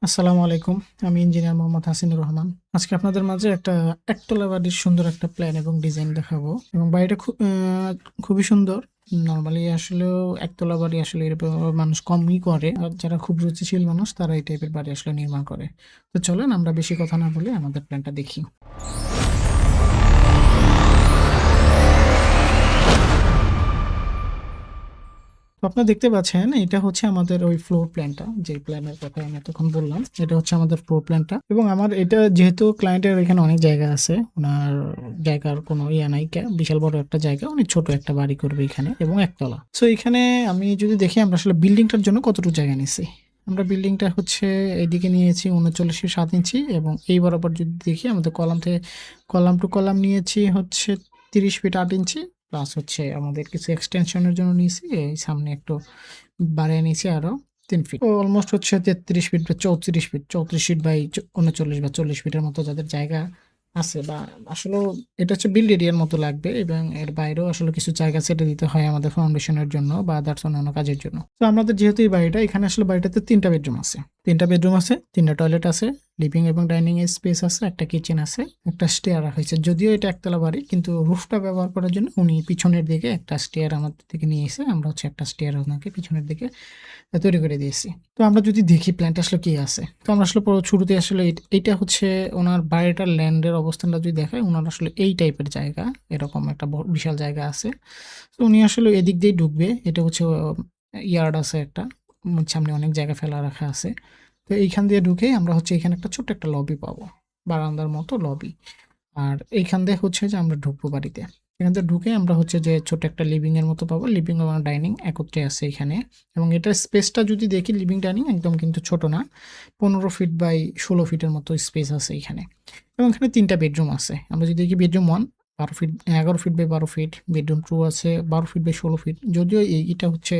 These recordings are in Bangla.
আসসালামু আলাইকুম। আমি ইঞ্জিনিয়ার মোহাম্মদ হাসিনুর রহমান। আজকে আপনাদের মাঝে একটা একতলা বাড়ির সুন্দর একটা প্ল্যান এবং ডিজাইন দেখাবো এবং বাড়িটা খুবই সুন্দর। নরমালি আসলেও একতলা বাড়ি আসলে এরকম মানুষ কমই করে। আর যারা খুব রুচিশীল মানুষ তারা এই টাইপের বাড়ি আসলে নির্মাণ করে। তো চলেন আমরা বেশি কথা না বলে আমাদের প্ল্যানটা দেখি। তো আপনারা দেখতে পাচ্ছেন এটা হচ্ছে আমাদের ওই ফ্লোর প্ল্যানটা, যে প্ল্যানের কথা আমি এতক্ষণ বললাম। এটা হচ্ছে আমাদের ফ্লোর প্ল্যানটা এবং আমার এটা যেহেতু ক্লায়েন্টের এখানে অনেক জায়গা আছে, ওনার জায়গার কোনো ইয়া নাই, বিশাল বড় একটা জায়গা, উনি ছোট একটা বাড়ি করবে এখানে এবং একতলা। সো এখানে আমি যদি দেখি আমরা আসলে বিল্ডিংটার জন্য কতটুকু জায়গা নিছি। আমরা বিল্ডিংটা হচ্ছে এইদিকে নিয়েছি 39.7 ইঞ্চি এবং এই বরাবর যদি দেখি আমাদের কলাম থেকে কলাম টু কলাম নিয়েছি হচ্ছে 30 ফিট 8 ইঞ্চি, প্লাস হচ্ছে আমাদের কিছু এক্সটেনশনের জন্য নিয়েছি, এই সামনে একটু বাড়িয়ে নিয়েছি আরো 3 ফিট। ও অলমোস্ট হচ্ছে 33 ফিট বা 34 ফিট, 34 ফিট বাই 39 বা 40 ফিটের মতো যাদের জায়গা আছে, বা আসলে এটা হচ্ছে বিল্ড এরিয়ার মতো লাগবে এবং এর বাইরেও আসলে কিছু জায়গা ছেড়ে দিতে হয় আমাদের ফাউন্ডেশনের জন্য বা আদার্স অন্যান্য কাজের জন্য। তো আমাদের যেহেতু এই বাড়িটা, এখানে আসলে বাড়িটাতে 3টা বেডরুম আছে, 3টা টয়লেট আছে, লিভিং এবং ডাইনিং এর স্পেস আছে, একটা কিচেন আছে, একটা স্টেয়ার রাখা হয়েছে। যদিও এটা একতলা বাড়ি কিন্তু রুফটা ব্যবহার করার জন্য উনি পিছনের দিকে একটা স্টেয়ার আমাদের থেকে নিয়ে এসে আমরা হচ্ছে একটা স্টেয়ার ওনাকে পিছনের দিকে তৈরি করে দিয়েছি। তো আমরা যদি দেখি প্ল্যানটা আসলে কি আছে, তো আমরা আসলে শুরুতে আসলে এইটা হচ্ছে ওনার বাড়িটার ল্যান্ডের অবস্থানটা যদি দেখায়, ওনার আসলে এই টাইপের জায়গা, এরকম একটা বিশাল জায়গা আছে। তো উনি আসলে এদিক দিয়ে ঢুকবে, এটা হচ্ছে ইয়ার্ড আছে একটা, সামনে অনেক জায়গা ফেলা রাখা আছে। তো এইখান দিয়ে ঢুকেই আমরা হচ্ছে এখানে একটা ছোট্ট একটা লবি পাবো, বারান্দার মতো লবি। আর এইখান দিয়ে হচ্ছে যে আমরা ঢুকবো বাড়িতে, এখান থেকে ঢুকে আমরা হচ্ছে যে ছোট একটা লিভিং এর মতো পাবো, লিভিং এবং ডাইনিং একত্রে আছে এখানে। এবং এটার স্পেসটা যদি দেখি, লিভিং ডাইনিং একদম কিন্তু ছোট না, 15 ফিট বাই 16 ফিটের মতো স্পেস আছে এখানে। এবং এখানে 3টা বেডরুম আছে। আমরা যদি দেখি bedroom 1 12 feet, 11 feet by 12 feet, bedroom 2 আছে 12 ফিট বাই 16 ফিট, যদিও এইটা হচ্ছে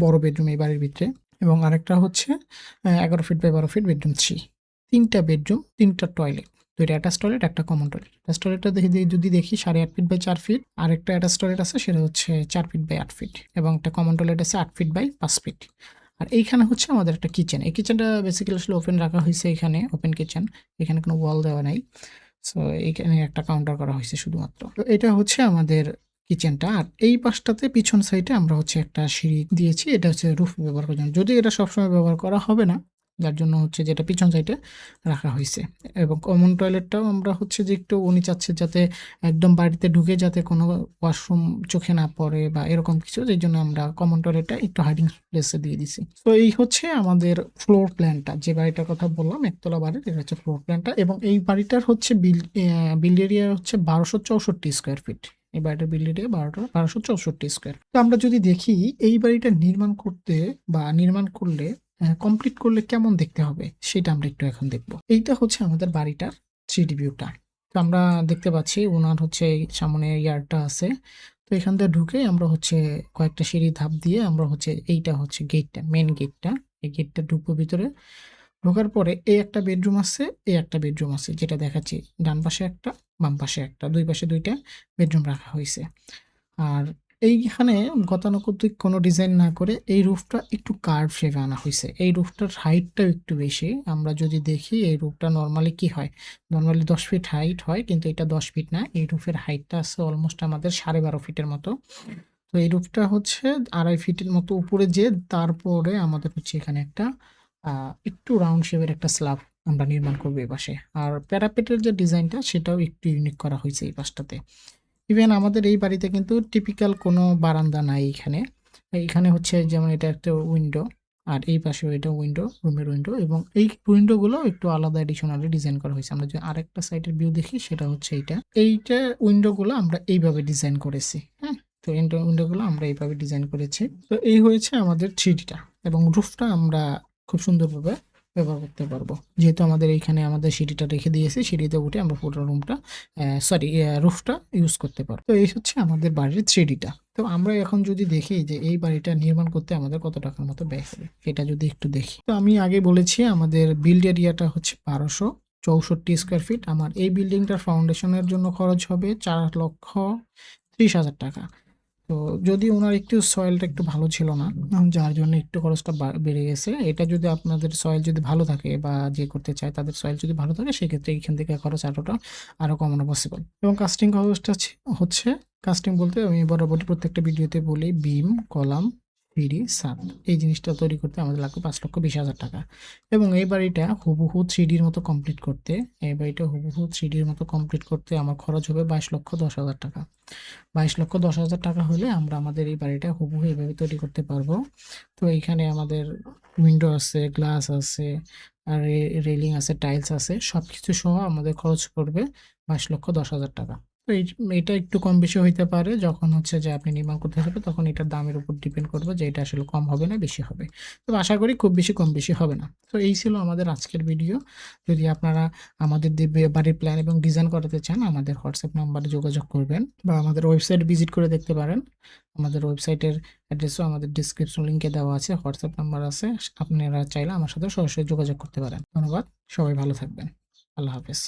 বড় বেডরুম এই বাড়ির ভিতরে। এবং আরেকটা হচ্ছে 11 ফিট বাই 12 ফিট, বেডরুম 3। 3টা বেডরুম, 3টা টয়লেট, 2টা অ্যাটাচ টয়লেট, একটা কমন টয়লেট। অ্যাটাচ টয়লেটটা যদি দেখি 8.5 ফিট বাই 4 ফিট, আর একটা অ্যাটাচ টয়লেট আছে সেটা হচ্ছে 4 ফিট বাই 8 ফিট, এবং একটা কমন টয়লেট আছে 8 ফিট বাই 5 ফিট। আর এইখানে হচ্ছে আমাদের একটা কিচেন, এই কিচেনটা বেসিক্যালি আসলে ওপেন রাখা হয়েছে, এখানে ওপেন কিচেন, এখানে কোনো ওয়াল দেওয়া নাই। সো এইখানে একটা কাউন্টার করা হয়েছে শুধুমাত্র। তো এটা হচ্ছে আমাদের কিচেনটা। আর এই পাশটাতে পিছন সাইডে আমরা হচ্ছে একটা সিঁড়ি দিয়েছি, এটা হচ্ছে রুফ ব্যবহার করার জন্য, যদিও এটা সবসময় ব্যবহার করা হবে না, যার জন্য হচ্ছে যেটা পিছন সাইডে রাখা হয়েছে। এবং কমন টয়লেটটাও আমরা হচ্ছে যে একটু উনি চাচ্ছে যাতে একদম বাড়িতে ঢুকে যাতে কোনো ওয়াশরুম চোখে না পড়ে বা এরকম কিছু, যেই জন্য আমরা কমন টয়লেটটা একটু হাইডিং প্লেসে দিয়ে দিছি। তো এই হচ্ছে আমাদের ফ্লোর প্ল্যানটা, যে বাড়িটার কথা বললাম একতলা বাড়ির, এটা হচ্ছে ফ্লোর প্ল্যানটা। এবং এই বাড়িটার হচ্ছে বিল্ড এরিয়া হচ্ছে 1264 স্কোয়ার ফিট। এই বাড়িটার বিল্ড এরিয়া 1264 স্কোয়ার। তো আমরা যদি দেখি এই বাড়িটা নির্মাণ করতে বা নির্মাণ করলে কমপ্লিট করলে কেমন দেখতে হবে, সেটা আমরা একটু এখন দেখব। এইটা হচ্ছে আমাদের বাড়িটার 3D ভিউটা। তো আমরা দেখতে পাচ্ছি ওনার হচ্ছে এই সামনে ইয়ার্ডটা আছে। তো এখান থেকে ঢুকে আমরা হচ্ছে কয়েকটা সিঁড়ি ধাপ দিয়ে আমরা হচ্ছে এইটা হচ্ছে গেটটা, মেন গেটটা, এই গেটটা ঢুকবো ভিতরে। ঢোকার পরে এই একটা বেডরুম আছে, এই একটা বেডরুম আছে, যেটা দেখাচ্ছি, ডান পাশে একটা, বাম পাশে একটা, দুই পাশে 2টা বেডরুম রাখা হয়েছে। আর এইখানে গতানুগতিক কোনো ডিজাইন না করে এই রুফটা একটু কার্ভ শেপে আনা হয়েছে। এই রুফটার হাইটটাও একটু বেশি। আমরা যদি দেখি এই রুফটা নর্মালি কি হয়, নর্মালি 10 ফিট হাইট হয়, কিন্তু এটা 10 ফিট না, এই রুফের হাইটটা আছে অলমোস্ট আমাদের 12.5 ফিটের মতো। তো এই রুফটা হচ্ছে 2.5 ফিটের মতো উপরে, যে তারপরে আমাদের হচ্ছে এখানে একটা একটু রাউন্ড শেপের একটা স্ল্যাব আমরা নির্মাণ করবো এই পাশে। আর প্যারাপেটের যে ডিজাইনটা সেটাও একটু ইউনিক করা হয়েছে এই পাশটাতে। ইভেন আমাদের এই বাড়িতে কিন্তু টিপিক্যাল কোনো বারান্দা নাই এখানে। এইখানে হচ্ছে যেমন এটা একটা উইন্ডো, আর এই পাশে এটা উইন্ডো, রুমের উইন্ডো, এবং এই উইন্ডোগুলো একটু আলাদা এডিশনালি ডিজাইন করা হয়েছে। আমরা যে আরেকটা সাইডের ভিউ দেখি সেটা হচ্ছে এইটা উইন্ডোগুলো আমরা এইভাবে ডিজাইন করেছি। হ্যাঁ, তো উইন্ডোগুলো আমরা এইভাবে ডিজাইন করেছি। তো এই হয়েছে আমাদের 3Dটা, এবং রুফটা আমরা খুব সুন্দরভাবে ব্যবহার করতে পারবো, যেহেতু আমাদের এইখানে আমাদের সিঁড়িটা রেখে দিয়েছি, সিঁড়িতে উঠে আমরা পুরো রুমটা সরি রুফটা ইউজ করতে পারবো। তো এই হচ্ছে আমাদের বাড়ির 3Dটা। তো আমরা এখন যদি দেখি যে এই বাড়িটা নির্মাণ করতে আমাদের কত টাকার মতো ব্যয় হবে, সেটা যদি একটু দেখি। তো আমি আগে বলেছি আমাদের বিল্ড এরিয়াটা হচ্ছে 1264 স্কোয়ার ফিট। আমার এই বিল্ডিংটার ফাউন্ডেশনের জন্য খরচ হবে 4,30,000 টাকা। তো যদি ওনার একটু সয়েলটা একটু ভালো ছিল না, যার জন্য একটু খরচটা বেড়ে গেছে। এটা যদি আপনাদের সয়েল যদি ভালো থাকে বা যে করতে চায় তাদের সয়েল যদি ভালো থাকে, সেক্ষেত্রে এখান থেকে খরচ আরও কমানো পসিবল। এবং কাস্টিং খরচটা হচ্ছে, কাস্টিং বলতে আমি বরাবরই প্রত্যেকটা ভিডিওতে বলি, বিম, কলাম, সিঁড়ি, ছাদ, এই জিনিসটা তৈরি করতে আমাদের লাগবে 5,20,000 টাকা। এবং এই বাড়িটা হুবহু 3Dর মতো কমপ্লিট করতে, এই বাড়িটা হুবহু 3Dর মতো কমপ্লিট করতে আমার খরচ হবে 22,10,000 টাকা। 22,10,000 টাকা হলে আমরা আমাদের এই বাড়িটা হুবহু এভাবে তৈরি করতে পারবো। তো এইখানে আমাদের উইন্ডো আছে, গ্লাস আছে, আর রেলিং আছে, টাইলস আছে, সব কিছু সহ আমাদের খরচ পড়বে 22,10,000 টাকা। তো এটা একটু কম বেশি হইতে পারে, যখন হচ্ছে যে আপনি নির্মাণ করতে যাবে তখন এটার দামের উপর ডিপেন্ড করবে যে এটা আসলে কম হবে না বেশি হবে। তো আশা করি খুব বেশি কম বেশি হবে না। তো এই ছিল আমাদের আজকের ভিডিও। যদি আপনারা আমাদের বাড়ির প্ল্যান এবং ডিজাইন করাতে চান, আমাদের হোয়াটসঅ্যাপ নাম্বারে যোগাযোগ করবেন বা আমাদের ওয়েবসাইট ভিজিট করে দেখতে পারেন। আমাদের ওয়েবসাইটের অ্যাড্রেসও আমাদের ডিসক্রিপশন লিঙ্কে দেওয়া আছে, হোয়াটসঅ্যাপ নাম্বার আছে, আপনারা চাইলে আমার সাথে সরাসরি যোগাযোগ করতে পারেন। ধন্যবাদ, সবাই ভালো থাকবেন। আল্লাহ হাফেজ।